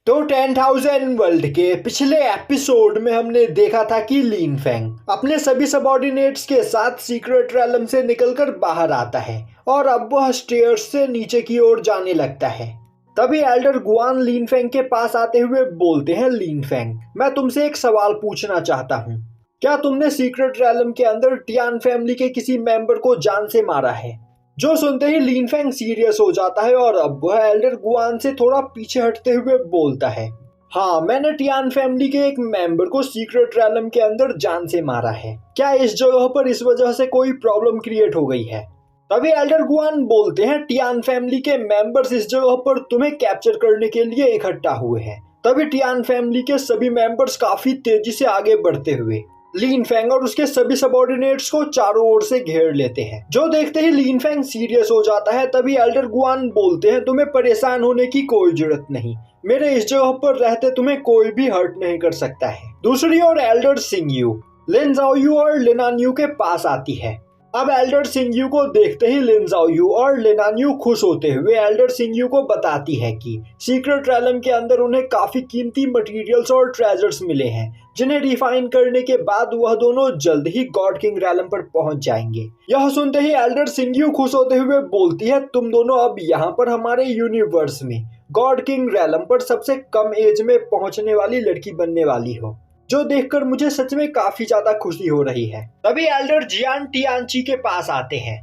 तो 10,000 वर्ल्ड के पिछले एपिसोड में हमने देखा था कि लिन फेंग अपने सभी सबऑर्डिनेट्स के साथ सीक्रेट रैलम से निकलकर बाहर आता है और अब वह स्टेयर्स से नीचे की ओर जाने लगता है। तभी एल्डर गुआन लिन फेंग के पास आते हुए बोलते हैं, लिन फेंग, मैं तुमसे एक सवाल पूछना चाहता हूँ। क्या तुमने सीक्रेट रैलम के अंदर टियान फैमिली के किसी मेंबर को जान से मारा है? जो सुनते ही लिन फेंग सीरियस हो जाता है और अब वह एल्डर गुआन से थोड़ा पीछे हटते हुए बोलता है, हाँ, मैंने टियान फैमिली के एक मेंबर को सीक्रेट रैलम के अंदर जान से मारा है। क्या इस जगह पर इस वजह से कोई प्रॉब्लम क्रिएट हो गई है? तभी एल्डर गुआन बोलते हैं, टियान फैमिली के मेंबर्स इस जगह पर तुम्हें कैप्चर करने के लिए इकट्ठा हुए हैं। तभी टियान फैमिली के सभी मेंबर्स काफी तेजी से आगे बढ़ते हुए लिन फेंग और उसके सभी सबऑर्डिनेट्स को चारों ओर से घेर लेते हैं। जो देखते ही लिन फेंग सीरियस हो जाता है। तभी एल्डर गुआन बोलते हैं, तुम्हें परेशान होने की कोई जरूरत नहीं, मेरे इस जगह पर रहते तुम्हें कोई भी हर्ट नहीं कर सकता है। दूसरी ओर एल्डर सिंगयू लिन ज़ाओयू और लिनान्यू के पास आती है। अब एल्डर सिंगयू को देखते ही लिन ज़ाओयू और लिनान्यू खुश होते हुए एल्डर सिंगयू को बताती है कि सीक्रेट रैलम के अंदर उन्हें काफी कीमती मटेरियल्स और ट्रेजर्स मिले हैं, जिन्हें रिफाइन करने के बाद वह दोनों जल्द ही गॉड किंग रैलम पर पहुंच जाएंगे। यह सुनते ही एल्डर सिंगयू खुश होते हुए बोलती है, तुम दोनों अब यहाँ पर हमारे यूनिवर्स में गॉड किंग रैलम पर सबसे कम एज में पहुंचने वाली लड़की बनने वाली हो, जो देखकर मुझे सच में काफी ज्यादा खुशी हो रही है। तभी एल्डर जियान टियानची के पास आते हैं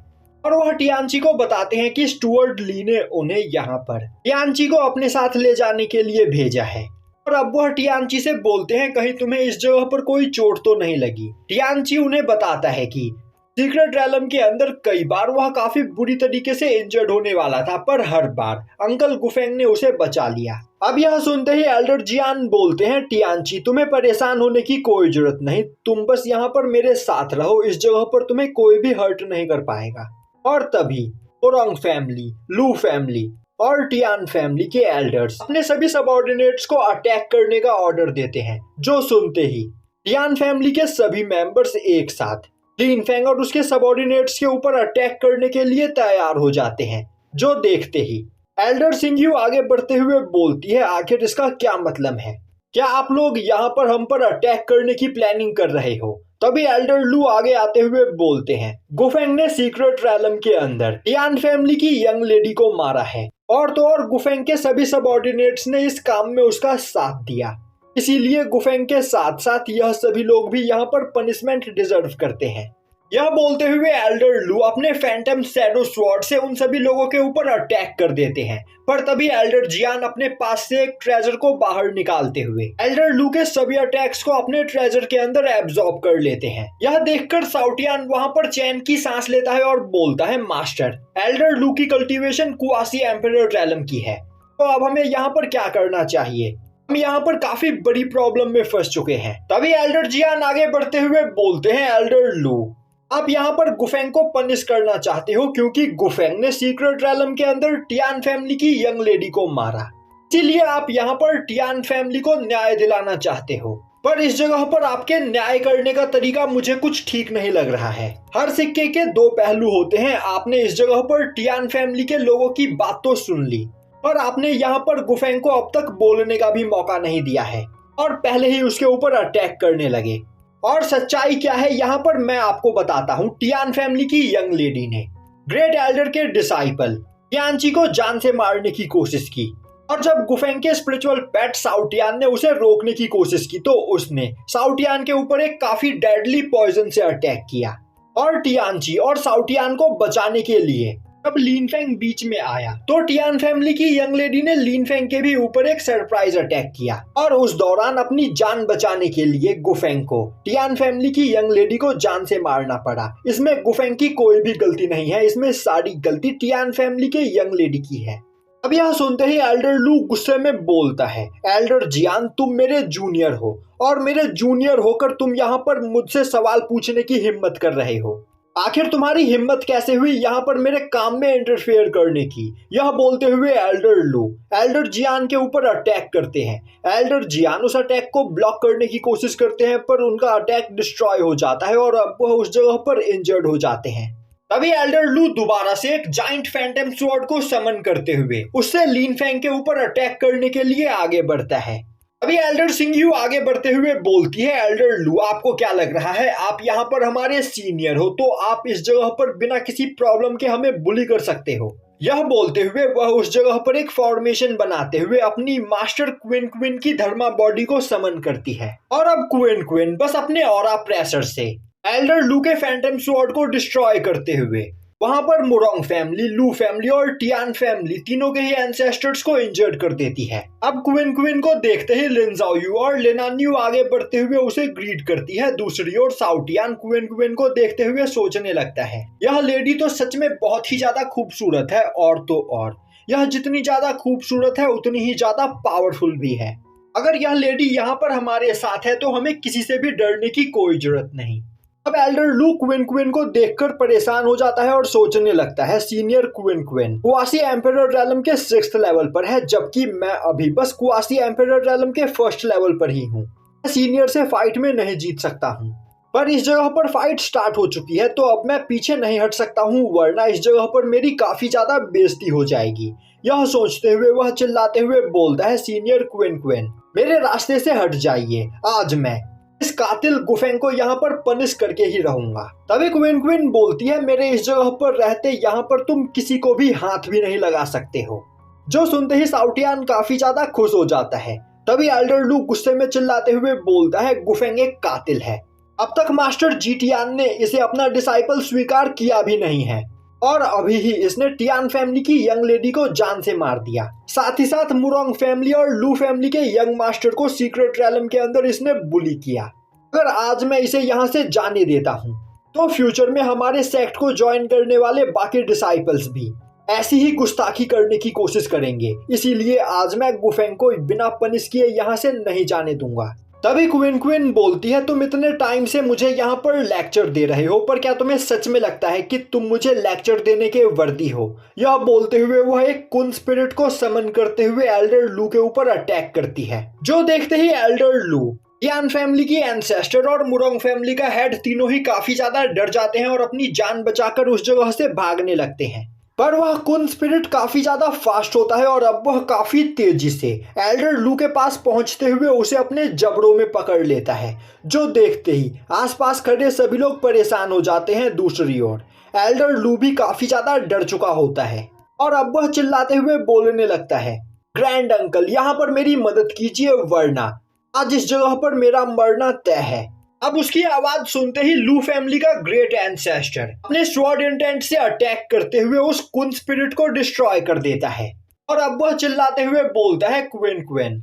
और वह टियानची को बताते हैं कि स्टुअर्ट ली ने उन्हें यहाँ पर टियानची को अपने साथ ले जाने के लिए भेजा है। और अब वह टियानची से बोलते हैं, कहीं तुम्हें इस जगह पर कोई चोट तो नहीं लगी? टियानची उन्हें बताता है कि सीक्रेट रैलम के अंदर कई बार वह काफी बुरी तरीके से इंजर्ड होने वाला था, पर हर बार अंकल गुफेंग ने उसे बचा लिया। अब यह सुनते ही एल्डर जियान बोलते हैं, टियानची, तुम्हें परेशान होने की कोई जरूरत नहीं, तुम बस यहाँ पर मेरे साथ रहो, इस जगह पर तुम्हें कोई भी हर्ट नहीं कर पाएगा। और तभी ओरंग फैमिली, लू फैमिली और टियान फैमिली के एल्डर्स अपने सभी सबऑर्डिनेट्स को अटैक करने का ऑर्डर देते हैं। जो सुनते ही टियान फैमिली के सभी मेंबर्स एक साथ लिन फेंग और उसके सबऑर्डिनेट्स के ऊपर अटैक करने के लिए तैयार हो जाते हैं। जो देखते ही एल्डर सिंगयू आगे बढ़ते हुए बोलती है, आखिर इसका क्या मतलब है? क्या आप लोग यहाँ पर हम पर अटैक करने की प्लानिंग कर रहे हो? तभी एल्डर लू आगे आते हुए बोलते हैं, गुफेंग ने सीक्रेट रैलम के अंदर टियान फैमिली की यंग लेडी को मारा है, और तो और गुफेंग के सभी सबऑर्डिनेट्स ने इस काम में उसका साथ दिया, इसीलिए गुफेंग के साथ साथ यह सभी लोग भी यहाँ पर पनिशमेंट डिजर्व करते हैं। यह बोलते हुए एल्डर लू अपने फैंटम शैडो स्वॉर्ड से उन सभी लोगों के ऊपर अटैक कर देते हैं। पर तभी एल्डर जियान अपने पास से एक ट्रेजर को बाहर निकालते हुए एल्डर लू के सभी अटैक्स को अपने ट्रेजर के अंदर एब्जॉर्ब कर लेते हैं। यह देखकर साउटियान वहां पर चैन की सांस लेता है और बोलता है, मास्टर, एल्डर लू की कल्टीवेशन कुआसी एम्परर रैलम की है, तो अब हमें यहाँ पर क्या करना चाहिए? हम यहाँ पर काफी बड़ी प्रॉब्लम में फंस चुके हैं। तभी एल्डर जियान आगे बढ़ते हुए बोलते हैं, एल्डर लू, आप यहाँ पर गुफेंग को पनिश करना चाहते हो क्योंकि गुफेंग ने सीक्रेट रैलम के अंदर टियान फैमिली की यंग लेडी को मारा, इसीलिए आप यहाँ पर टियान फैमिली को न्याय दिलाना चाहते हो। पर इस जगह पर आपके न्याय करने का तरीका मुझे कुछ ठीक नहीं लग रहा है। हर सिक्के के दो पहलू होते हैं। आपने इस जगह पर टियान फैमिली के लोगों की बात तो सुन ली, पर आपने यहाँ पर गुफेंग को अब तक बोलने का भी मौका नहीं दिया है और पहले ही उसके ऊपर अटैक करने लगे। और सच्चाई क्या है यहाँ पर मैं आपको बताता हूँ। टियान फैमिली की यंग लेडी ने ग्रेट एल्डर के डिसाइपल टियानची को जान से मारने की कोशिश की, और जब गुफेंग के स्पिरिचुअल पेट साउटियान ने उसे रोकने की कोशिश की तो उसने साउटियान के ऊपर एक काफी डेडली पॉइजन से अटैक किया। और टियानची और साउटियान को बचाने के लिए जब लिन फेंग बीच में आया तो टियान फैमिली की यंग लेडी ने लिन फेंग के भी ऊपर एक सरप्राइज अटैक किया, और उस दौरान अपनी जान बचाने के लिए गुफेंग को टियान फैमिली की यंग लेडी को जान से मारना पड़ा। इसमें गुफेंग की कोई भी गलती नहीं है, इसमें सारी गलती टियान फैमिली के यंग लेडी की है। अब यह सुनते ही एल्डर लू गुस्से में बोलता है, एल्डर जियान, तुम मेरे जूनियर हो और मेरे जूनियर होकर तुम यहाँ पर मुझसे सवाल पूछने की हिम्मत कर रहे हो। आखिर तुम्हारी हिम्मत कैसे हुई यहाँ पर मेरे काम में इंटरफेयर करने की? यह बोलते हुए एल्डर लू एल्डर जियान के ऊपर अटैक करते हैं। एल्डर जियान उस अटैक को ब्लॉक करने की कोशिश करते हैं, पर उनका अटैक डिस्ट्रॉय हो जाता है और अब वह उस जगह पर इंजर्ड हो जाते हैं। तभी एल्डर लू दोबारा से एक जाइंट फैंटम स्वॉर्ड को समन करते हुए उससे लिन फैंग के ऊपर अटैक करने के लिए आगे बढ़ता है। अभी एल्डर सिंगयू आगे बढ़ते हुए बोलती है, एल्डर लू आपको क्या लग रहा है, आप यहाँ पर हमारे सीनियर हो तो आप इस जगह पर बिना किसी प्रॉब्लम के हमें बुली कर सकते हो। यह बोलते हुए वह उस जगह पर एक फॉर्मेशन बनाते हुए अपनी मास्टर क्विन क्विन की धर्मा बॉडी को समन करती है और अब क्विन क्विन बस अपने ऑरा प्रेशर से एल्डर लू के फैंटम स्वॉर्ड को डिस्ट्रॉय करते हुए वहां पर मुरोंग फैमिली, लू फैमिली और टियान फैमिली तीनों के ही एंसेस्टर्स को इंजर्ड कर देती है। अब क्विन क्विन को देखते ही लिन ज़ाओयू और लिनान्यू आगे बढ़ते हुए उसे ग्रीट करती है। दूसरी ओर साउटियान क्विन क्विन को देखते हुए सोचने लगता है, यह लेडी तो सच में बहुत ही ज्यादा खूबसूरत है और तो और यह जितनी ज्यादा खूबसूरत है उतनी ही ज्यादा पावरफुल भी है। अगर यह लेडी यहाँ पर हमारे साथ है तो हमें किसी से भी डरने की कोई जरूरत नहीं। अब एल्डर लू क्विन क्विन को देखकर परेशान हो जाता है और सोचने लगता है, senior Qin Qin quasi emperor realm के 6th लेवल पर है जबकि मैं अभी बस क्वासी एम्परर रैलम के 1st लेवल पर ही हूँ। मैं सीनियर से फाइट में नहीं जीत सकता हूँ, पर इस जगह पर फाइट स्टार्ट हो चुकी है तो अब मैं पीछे नहीं हट सकता हूँ वरना इस जगह पर मेरी काफी ज्यादा बेइज्जती हो जाएगी। यह सोचते हुए वह चिल्लाते हुए बोलता है, सीनियर क्विन क्विन मेरे रास्ते से हट जाइए, आज मैं इस कातिल गुफेंग को यहाँ पर पनिश करके ही रहूंगा। तभी क्विन क्विन बोलती है, मेरे इस जगह पर रहते यहाँ पर तुम किसी को भी हाथ भी नहीं लगा सकते हो। जो सुनते ही साउटियान काफी ज्यादा खुश हो जाता है। तभी एल्डर लू गुस्से में चिल्लाते हुए बोलता है, गुफेंग एक कातिल है, अब तक मास्टर जी टियान ने इसे अपना डिसाइपल स्वीकार किया भी नहीं है और अभी ही इसने टियान फैमिली की यंग लेडी को जान से मार दिया। साथ ही साथ मुरोंग फैमिली और लू फैमिली के यंग मास्टर को सीक्रेट रैलम के अंदर इसने बुली किया। अगर आज मैं इसे यहाँ से जाने देता हूँ तो फ्यूचर में हमारे सेक्ट को ज्वाइन करने वाले बाकी डिसाइपल्स भी ऐसी ही गुस्ताखी करने की कोशिश करेंगे, इसीलिए आज मैं गुफेंग को बिना पनिश किए यहाँ से नहीं जाने दूंगा। तभी क्विन क्विन बोलती है, तुम इतने टाइम से मुझे यहाँ पर लेक्चर दे रहे हो पर क्या तुम्हें सच में लगता है कि तुम मुझे लेक्चर देने के वर्दी हो। यह बोलते हुए वह एक कुन स्पिरिट को समन करते हुए एल्डर लू के ऊपर अटैक करती है। जो देखते ही एल्डर लू, टियान फैमिली की एंसेस्टर और मुरोंग फैमिली का हेड तीनों ही काफी ज्यादा डर जाते हैं और अपनी जान बचाकर उस जगह से भागने लगते हैं। पर वह कुन स्पिरिट काफी ज्यादा फास्ट होता है और अब वह काफी तेजी से एल्डर लू के पास पहुंचते हुए उसे अपने जबड़ों में पकड़ लेता है। जो देखते ही आसपास खड़े सभी लोग परेशान हो जाते हैं। दूसरी ओर एल्डर लू भी काफी ज्यादा डर चुका होता है और अब वह चिल्लाते हुए बोलने लगता है, ग्रैंड अंकल यहाँ पर मेरी मदद कीजिए वरना आज इस जगह पर मेरा मरना तय है। अब उसकी आवाज सुनते ही लू फैमिली का ग्रेट एंसेस्टर अपने स्वॉर्ड इंटेंट से अटैक करते हुए उस कुन स्पिरिट को डिस्ट्रॉय कर देता है और अब वह चिल्लाते हुए बोलता है, क्विन क्विन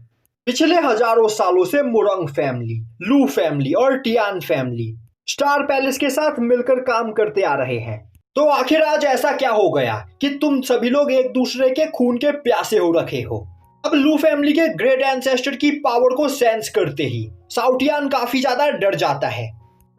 पिछले हजारों सालों से मुरोंग फैमिली, लू फैमिली और टियान फैमिली स्टार पैलेस के साथ मिलकर काम करते आ रहे हैं, तो आखिर आज ऐसा क्या हो गया कि तुम सभी लोग एक दूसरे के खून के प्यासे हो रखे हो। अब लू फैमिली के ग्रेट एंसेस्टर की पावर को सेंस करते ही साउटियान काफी ज्यादा डर जाता है।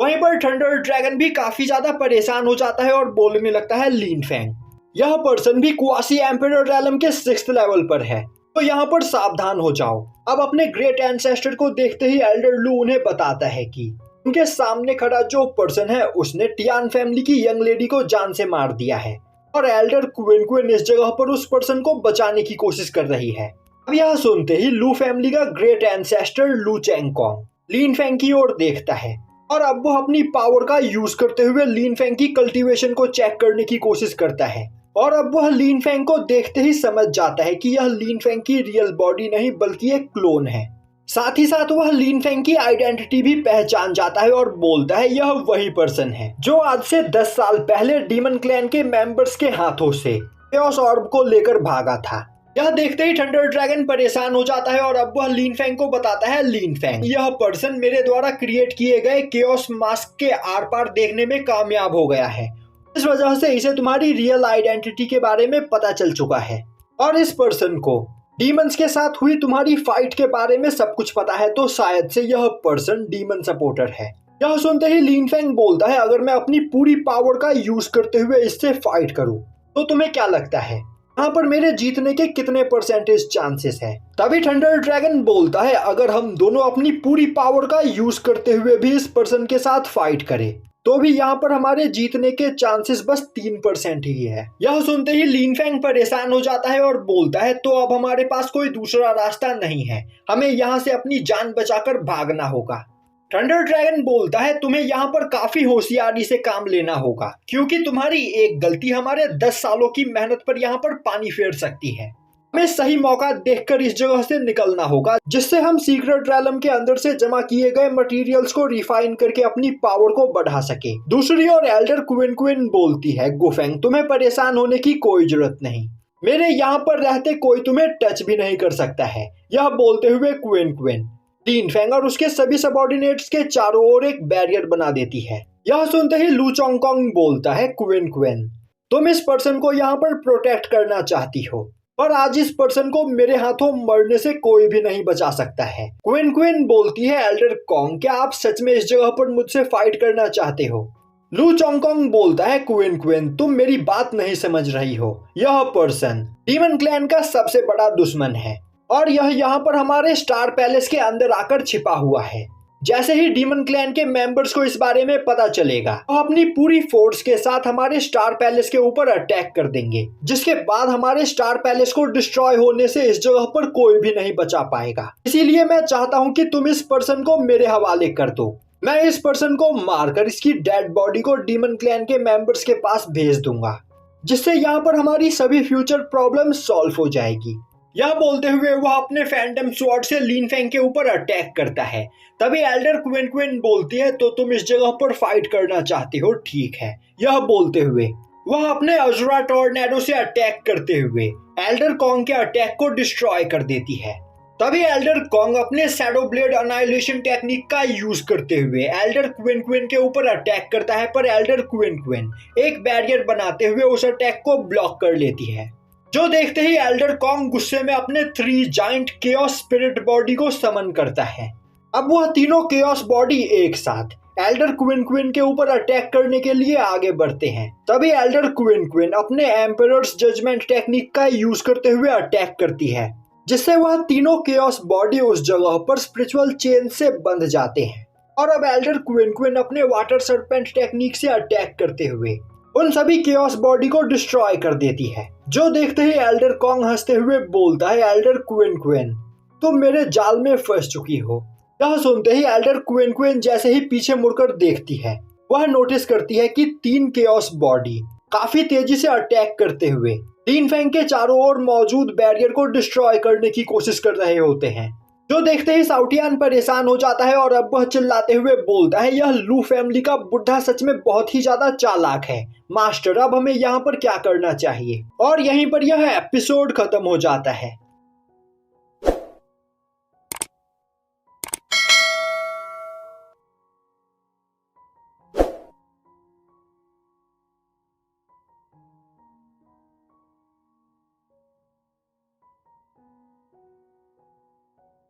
वहीं पर थंडर ड्रैगन भी काफी ज्यादा परेशान हो जाता है और बोलने लगता है, लिन फैंग यह पर्सन भी क्वासी एम्परर रैलम के 6th लेवल पर है तो यहाँ पर सावधान हो जाओ। अब अपने ग्रेट एंसेस्टर को देखते ही एल्डर लू उन्हें बताता है कि उनके सामने खड़ा जो पर्सन है उसने टियान फैमिली की यंग लेडी को जान से मार दिया है और एल्डर क्विन क्विन इस जगह पर उस पर्सन को बचाने की कोशिश कर रही है। अब यह सुनते ही लू फैमिली का ग्रेट एंसेस्टर लू चेंगकोंग लिन फैंग की ओर देखता है और अब वो अपनी पावर का यूज करते हुए लिन फैंग की कल्टीवेशन को चेक करने की कोशिश करता है और अब वह लिन फैंग को देखते ही समझ जाता है कि यह लिन फैंग की रियल बॉडी नहीं बल्कि एक क्लोन है। साथ ही साथ वह लिन फैंग की आइडेंटिटी भी पहचान जाता है और बोलता है, यह वही पर्सन है जो आज से 10 साल पहले डीमन क्लैन के मेंबर्स के हाथों से केओस ऑर्ब को लेकर भागा था। यह देखते ही थंडर ड्रैगन परेशान हो जाता है और अब वह लिन फैंग को बताता है, लिन फैंग यह पर्सन मेरे द्वारा क्रिएट किए गए केओस मास्क के आर पार देखने में कामयाब हो गया है, इस वजह से इसे तुम्हारी रियल आइडेंटिटी के बारे में पता चल चुका है और इस पर्सन को डीमंस के साथ हुई तुम्हारी फाइट के बारे में सब कुछ पता है, तो शायद से यह पर्सन डीमन सपोर्टर है। यह सुनते ही लिन फैंग बोलता है, अगर मैं अपनी पूरी पावर का यूज करते हुए इससे फाइट करूं तो तुम्हें क्या लगता है यहाँ पर मेरे जीतने के कितने परसेंटेज चांसेस है। तभी थंडर ड्रैगन बोलता है, अगर हम दोनों अपनी पूरी पावर का यूज करते हुए भी इस पर्सन के साथ फाइट करें तो भी यहाँ पर हमारे जीतने के चांसेस बस 3% ही है। यह सुनते ही लिन फेंग परेशान हो जाता है और बोलता है तो अब हमारे पास कोई दूसरा रास्ता नहीं है, हमें यहाँ से अपनी जान बचाकर भागना होगा। थंडर ड्रैगन बोलता है तुम्हें यहाँ पर काफी होशियारी से काम लेना होगा, क्योंकि तुम्हारी एक गलती हमारे 10 सालों की मेहनत पर यहाँ पर पानी फेर सकती है। हमें सही मौका देखकर इस जगह से निकलना होगा, जिससे हम सीक्रेट रैलम के अंदर से जमा किए गए मटेरियल्स को रिफाइन करके अपनी पावर को बढ़ा सके। दूसरी ओर एल्डर क्विन बोलती है गुफेंग तुम्हें परेशान होने की कोई जरूरत नहीं, मेरे यहाँ पर रहते कोई तुम्हें टच भी नहीं कर सकता है। यह बोलते हुए क्विन लिन फेंग और उसके सभी सबऑर्डिनेट्स के चारों ओर एक बैरियर बना देती है। यह सुनते ही लू चोंगकोंग बोलता है क्विन तुम इस पर्सन को यहाँ पर प्रोटेक्ट करना चाहती हो, पर आज इस पर्सन को मेरे हाथों मरने से कोई भी नहीं बचा सकता है। क्विन बोलती है एल्डर कॉन्ग क्या आप सच में इस जगह पर मुझसे फाइट करना चाहते हो? लू चोंगकोंग बोलता है क्विन तुम मेरी बात नहीं समझ रही हो, यह पर्सन डीमन क्लैन का सबसे बड़ा दुश्मन है और यह यहाँ पर हमारे स्टार पैलेस के अंदर आकर छिपा हुआ है। जैसे ही डीमन क्लैन के मेंबर्स को इस बारे में पता चलेगा वो अपनी पूरी फोर्स के साथ हमारे स्टार पैलेस के ऊपर अटैक कर देंगे, जिसके बाद हमारे स्टार पैलेस को डिस्ट्रॉय होने से इस जगह पर कोई भी नहीं बचा पाएगा। इसीलिए मैं चाहता हूँ कि तुम इस पर्सन को मेरे हवाले कर दो। मैं इस पर्सन को मारकर इसकी डेड बॉडी को डीमन क्लैन के मेंबर्स के पास भेज दूंगा, जिससे यहाँ पर हमारी सभी फ्यूचर प्रॉब्लम सॉल्व हो जाएगी। यह बोलते हुए वह अपने फैंटम स्वॉर्ड से लिन फेंग के ऊपर अटैक करता है। तभी एल्डर क्विन बोलती है तो तुम इस जगह पर फाइट करना चाहते हो, ठीक है। यह बोलते हुए वह अपने अजुरा टॉर्नेडो से अटैक करते हुए एल्डर कॉन्ग के अटैक को डिस्ट्रॉय कर देती है। तभी एल्डर कॉन्ग अपने शैडो ब्लेड अनाइलेशन टेक्निक का यूज करते हुए एल्डर क्विन के ऊपर अटैक करता है, पर एल्डर क्विन एक बैरियर बनाते हुए उस अटैक को ब्लॉक कर लेती है। जो देखते ही एल्डर कॉन्ग गुस्से में अपने 3 जाइंट केओस स्पिरिट बॉडी को समन करता है। अब वह तीनों केओस बॉडी एक साथ एल्डर क्विन के ऊपर अटैक करने के लिए आगे बढ़ते हैं। तभी एल्डर क्विन अपने एम्परर्स जजमेंट टेक्निक का यूज करते हुए अटैक करती है, जिससे वह तीनों केओस बॉडी उस जगह पर स्पिरिचुअल चेन से बंध जाते हैं। और अब एल्डर क्विन अपने वाटर सर्पेंट टेक्निक से अटैक करते हुए उन सभी केओस बॉडी को डिस्ट्रॉय कर देती है। जो देखते ही एल्डर कॉन्ग हंसते हुए बोलता है एल्डर क्विन तुम मेरे जाल में फंस चुकी हो। यह सुनते ही एल्डर क्विन जैसे ही पीछे मुड़कर देखती है, वह नोटिस करती है कि 3 केओस बॉडी काफी तेजी से अटैक करते हुए लिन फेंग के चारों ओर मौजूद बैरियर को डिस्ट्रॉय करने की कोशिश कर रहे होते हैं। जो देखते ही साउटियान परेशान हो जाता है और अब वह चिल्लाते हुए बोलता है यह लू फैमिली का बुढ़ा सच में बहुत ही ज्यादा चालाक है। मास्टर अब हमें यहाँ पर क्या करना चाहिए? और यहीं पर यह एपिसोड खत्म हो जाता है।